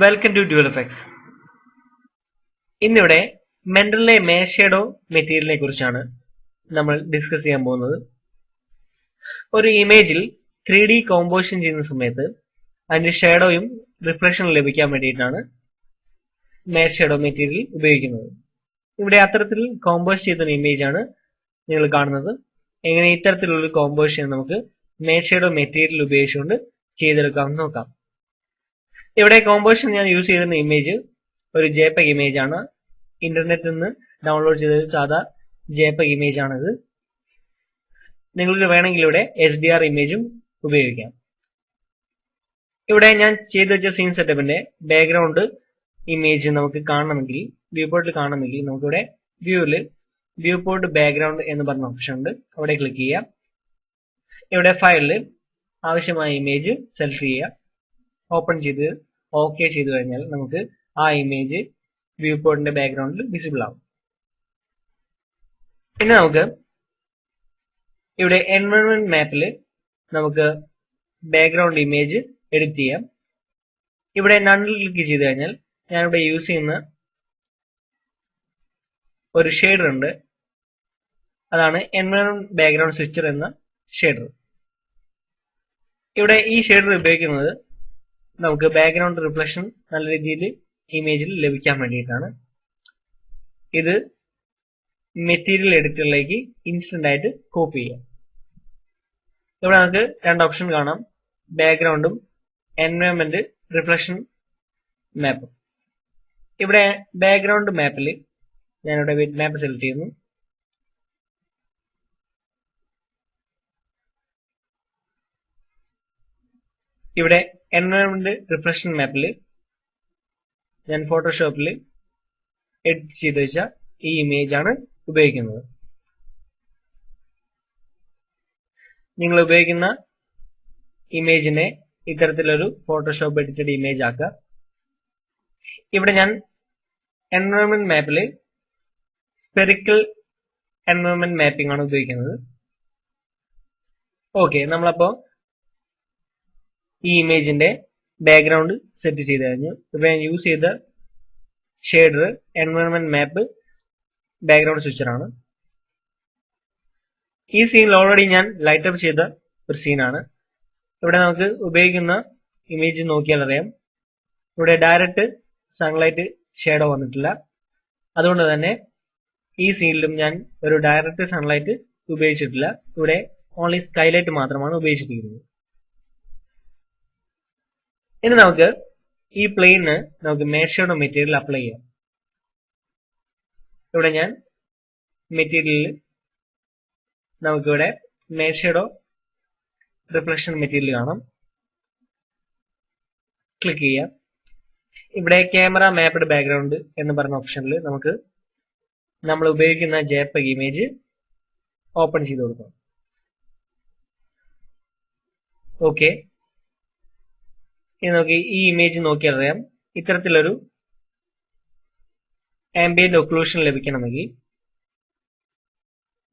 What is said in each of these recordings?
Welcome to dual effects. ഇന്നിവിടെ മെൻഡലിലെ മേഷേഡോ മെറ്റീരിയലിനെ കുറിച്ചാണ് നമ്മൾ ഡിസ്കസ് ചെയ്യാൻ പോകുന്നത്. ഒരു ഇമേജിൽ 3D കോമ്പോസിഷൻ ചെയ്യുന്ന സമയത്ത് അതിന്റെ ഷേഡോയും റിഫ്ലക്ഷനും ലഭിക്കാൻ വേണ്ടിയിട്ടാണ് മേഷേഡോ മെറ്റീരിയൽ ഉപയോഗിക്കുന്നത്. ഇവിടെ അത്തരത്തിൽ കോമ്പോസ് ചെയ്ത ഇമേജ് ആണ് നിങ്ങൾ കാണുന്നത്. എങ്ങനെ ഇത്തരത്തിലുള്ള കോമ്പോസിഷൻ നമുക്ക് മേഷേഡോ മെറ്റീരിയൽ ഉപയോഗിച്ചുകൊണ്ട് ചെയ്തെടുക്കാമെന്ന് നോക്കാം. ഇവിടെ കോമ്പോസിഷൻ ഞാൻ യൂസ് ചെയ്തിരുന്ന ഇമേജ് ഒരു JPEG ഇമേജ് ആണ്. ഇന്റർനെറ്റിൽ നിന്ന് ഡൗൺലോഡ് ചെയ്ത സാധാ JPEG ഇമേജ് ആണിത്. നിങ്ങൾക്ക് വേണമെങ്കിൽ ഇവിടെ HDR ഇമേജും ഉപയോഗിക്കാം. ഇവിടെ ഞാൻ ചെയ്തു വെച്ച സീൻ സെറ്റപ്പിന്റെ ബാക്ക്ഗ്രൗണ്ട് ഇമേജ് നമുക്ക് കാണണമെങ്കിൽ, വ്യൂ പോർട്ടിൽ കാണണമെങ്കിൽ നമുക്കിവിടെ വ്യൂവിൽ വ്യൂ പോർട്ട് ബാക്ക്ഗ്രൗണ്ട് എന്ന് പറഞ്ഞ ഓപ്ഷൻ ഉണ്ട്. അവിടെ ക്ലിക്ക് ചെയ്യാം. ഇവിടെ ഫയലിൽ ആവശ്യമായ ഇമേജ് സെലക്ട് ചെയ്യുക. ഓപ്പൺ ചെയ്ത് ഓക്കെ ചെയ്തു കഴിഞ്ഞാൽ നമുക്ക് ആ ഇമേജ് വ്യൂ പോർട്ടിന്റെ ബാക്ക്ഗ്രൗണ്ടിൽ വിസിബിൾ ആവും. പിന്നെ നമുക്ക് ഇവിടെ എൻവയോൺമെന്റ് മാപ്പിൽ നമുക്ക് ബാക്ക്ഗ്രൗണ്ട് ഇമേജ് എഡിറ്റ് ചെയ്യാം. ഇവിടെ നണ്ണിൽ ക്ലിക്ക് ചെയ്ത് കഴിഞ്ഞാൽ ഞാനിവിടെ യൂസ് ചെയ്യുന്ന ഒരു ഷെയ്ഡർ ഉണ്ട്. അതാണ് എൻവയോൺമെന്റ് ബാക്ക്ഗ്രൗണ്ട് സ്വിച്ചർ എന്ന ഷെയ്ഡർ. ഇവിടെ ഈ ഷെയ്ഡർ ഉപയോഗിക്കുന്നത് നമുക്ക് ബാക്ക്ഗ്രൗണ്ട് റിഫ്ലക്ഷൻ നല്ല രീതിയിൽ ഇമേജിൽ ലഭിക്കാൻ വേണ്ടിയിട്ടാണ്. ഇത് മെറ്റീരിയൽ എഡിറ്ററിലേക്ക് ഇൻസ്റ്റന്റ് ആയിട്ട് കോപ്പി ചെയ്യാം. ഇവിടെ നമുക്ക് രണ്ട് ഓപ്ഷൻ കാണാം, ബാക്ക്ഗ്രൗണ്ടും എൻവയോൺമെന്റ് റിഫ്ലക്ഷൻ മാപ്പും. ഇവിടെ ബാക്ക്ഗ്രൗണ്ട് മാപ്പിൽ ഞാനിവിടെ വിത്ത് മാപ്പ് സെലക്ട് ചെയ്യുന്നു. ഇവിടെ എൻവയോൺമെന്റ് റിഫ്ലക്ഷൻ മാപ്പിൽ ഞാൻ ഫോട്ടോഷോപ്പിൽ എഡിറ്റ് ചെയ്ത് വെച്ച ഈ ഇമേജ് ആണ് ഉപയോഗിക്കുന്നത്. നിങ്ങൾ ഉപയോഗിക്കുന്ന ഇമേജിനെ ഇത്തരത്തിലൊരു ഫോട്ടോഷോപ്പ് എഡിറ്റഡ് ഇമേജ് ആക്കുക. ഇവിടെ ഞാൻ എൻവയോൺമെന്റ് മാപ്പിൽ സ്പെറിക്കൽ എൻവയോൺമെന്റ് മാപ്പിംഗ് ആണ് ഉപയോഗിക്കുന്നത്. ഓക്കെ, നമ്മളപ്പോ ഈ ഇമേജിന്റെ ബാക്ക്ഗ്രൗണ്ട് സെറ്റ് ചെയ്ത് കഴിഞ്ഞു. ഇവിടെ ഞാൻ യൂസ് ചെയ്ത ഷെയ്ഡർ എൻവയോൺമെന്റ് മാപ്പ് ബാക്ക്ഗ്രൗണ്ട് സ്വിച്ചർ ആണ്. ഈ സീനിൽ ഓൾറെഡി ഞാൻ ലൈറ്റ് അപ്പ് ചെയ്ത ഒരു സീനാണ്. ഇവിടെ നമുക്ക് ഉപയോഗിക്കുന്ന ഇമേജ് നോക്കിയാൽ അറിയാം, ഇവിടെ ഡയറക്റ്റ് സൺലൈറ്റ് ഷേഡോ വന്നിട്ടില്ല. അതുകൊണ്ട് തന്നെ ഈ സീനിലും ഞാൻ ഒരു ഡയറക്റ്റ് സൺലൈറ്റ് ഉപയോഗിച്ചിട്ടില്ല. ഇവിടെ ഓൺലി സ്കൈലൈറ്റ് മാത്രമാണ് ഉപയോഗിച്ചിരിക്കുന്നത്. ഇനി നമുക്ക് ഈ പ്ലെയിന് നമുക്ക് മേഷേഡോ മെറ്റീരിയൽ അപ്ലൈ ചെയ്യാം. ഇവിടെ ഞാൻ മെറ്റീരിയലിൽ നമുക്കിവിടെ മേഷേഡോ റിഫ്ലക്ഷൻ മെറ്റീരിയൽ കാണാം. ക്ലിക്ക് ചെയ്യാം. ഇവിടെ ക്യാമറ മാപ്ഡ് ബാക്ക്ഗ്രൗണ്ട് എന്ന് പറഞ്ഞ ഓപ്ഷനിൽ നമുക്ക് നമ്മൾ ഉപയോഗിക്കുന്ന JPEG ഇമേജ് ഓപ്പൺ ചെയ്ത് കൊടുക്കാം. ഓക്കെ, ഇനി നമുക്ക് ഈ ഇമേജ് നോക്കിയാൽ അറിയാം, ഇത്തരത്തിലൊരു ആംബിയന്റ് ഒക്ലൂഷൻ ലഭിക്കണമെങ്കിൽ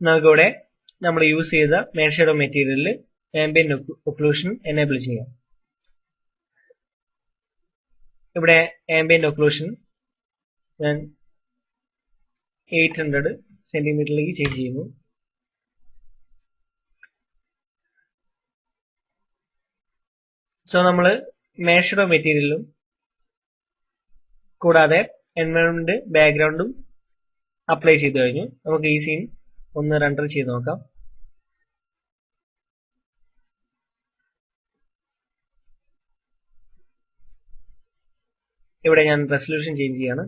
നമുക്കിവിടെ നമ്മൾ യൂസ് ചെയ്ത മേഷേഡോ മെറ്റീരിയലിൽ ആംബിയന്റ് ഒക്ലൂഷൻ എനേബിൾ ചെയ്യാം. ഇവിടെ ആംബിയന്റ് ഒക്ലൂഷൻ ഞാൻ 800 സെന്റിമീറ്ററിലേക്ക് ചേഞ്ച് ചെയ്യുന്നു. സോ നമ്മൾ മേഷേഡോ മെറ്റീരിയലും കൂടാതെ എൻവയോൺമെന്റ് ബാക്ക്ഗ്രൗണ്ടും അപ്ലൈ ചെയ്തു കഴിഞ്ഞു. നമുക്ക് ഈ സീൻ ഒന്ന് റെൻഡർ ചെയ്ത് നോക്കാം. ഇവിടെ ഞാൻ റെസൊല്യൂഷൻ ചേഞ്ച് ചെയ്യാണ്.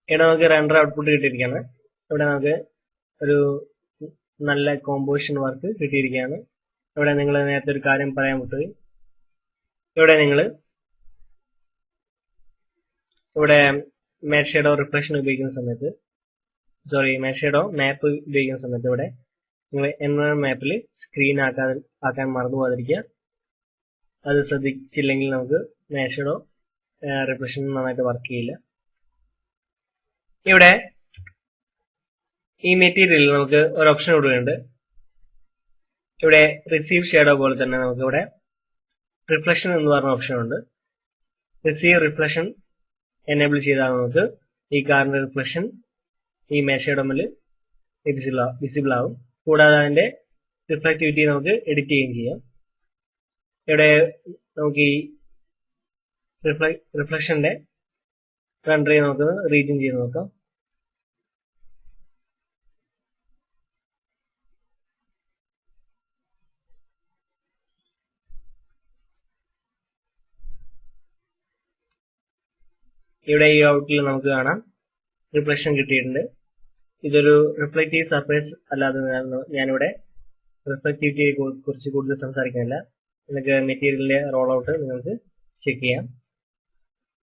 ഇവിടെ നമുക്ക് റെൻഡർ ഔട്ട്പുട്ട് കിട്ടിയിരിക്കുകയാണ്. ഇവിടെ നമുക്ക് ഒരു നല്ല കോമ്പോസിഷൻ വർക്ക് കിട്ടിയിരിക്കുകയാണ്. ഇവിടെ നിങ്ങൾ നേരത്തെ ഒരു കാര്യം പറയാൻ വിട്ടുപോയി. ഇവിടെ മേഷേഡോ റിഫ്ലക്ഷൻ ഉപയോഗിക്കുന്ന സമയത്ത്, മേഷേഡോ മാപ്പ് ഉപയോഗിക്കുന്ന സമയത്ത് ഇവിടെ നിങ്ങൾ എൻവയോൺമെന്റ് മാപ്പിൽ സ്ക്രീൻ ആക്കാൻ മറന്നു പോകാതിരിക്കുക. അത് ശ്രദ്ധിച്ചില്ലെങ്കിൽ നമുക്ക് മേഷേഡോ റിഫ്ലക്ഷൻ നന്നായിട്ട് വർക്ക് ചെയ്യില്ല. ഇവിടെ ഈ മെറ്റീരിയലിൽ നമുക്ക് ഒരു ഓപ്ഷൻ കൊടുക്കുന്നുണ്ട്. ഇവിടെ റിസീവ് ഷാഡോ പോലെ തന്നെ നമുക്ക് ഇവിടെ റിഫ്ലക്ഷൻ എന്ന് പറഞ്ഞ ഓപ്ഷൻ ഉണ്ട്. റിസീവ് റിഫ്ലക്ഷൻ എനേബിൾ ചെയ്താൽ നമുക്ക് ഈ കാറിന്റെ റിഫ്ലക്ഷൻ ഈ മേശയുടെ മുന്നിൽ വിസിബിൾ ആവും. കൂടാതെ അതിന്റെ റിഫ്ലക്ടിവിറ്റി നമുക്ക് എഡിറ്റ് ചെയ്യുകയും ചെയ്യാം. ഇവിടെ നമുക്ക് ഈ റിഫ്ലക്ഷന്റെ റണ്ടർ നമുക്ക് റീജിയൻ ചെയ്ത് നോക്കാം. ഇവിടെ ഈ ഔട്ടിൽ നമുക്ക് കാണാം റിഫ്ലക്ഷൻ കിട്ടിയിട്ടുണ്ട്. ഇതൊരു റിഫ്ലക്റ്റീവ് സർഫേസ് അല്ലാതെ ഞാനിവിടെ റിഫ്ലക്റ്റിവിറ്റിയെ കുറിച്ച് കൂടുതൽ സംസാരിക്കുന്നില്ല. നിങ്ങൾക്ക് മെറ്റീരിയലിന്റെ റോൾ ഔട്ട് നിങ്ങൾക്ക് ചെക്ക് ചെയ്യാം.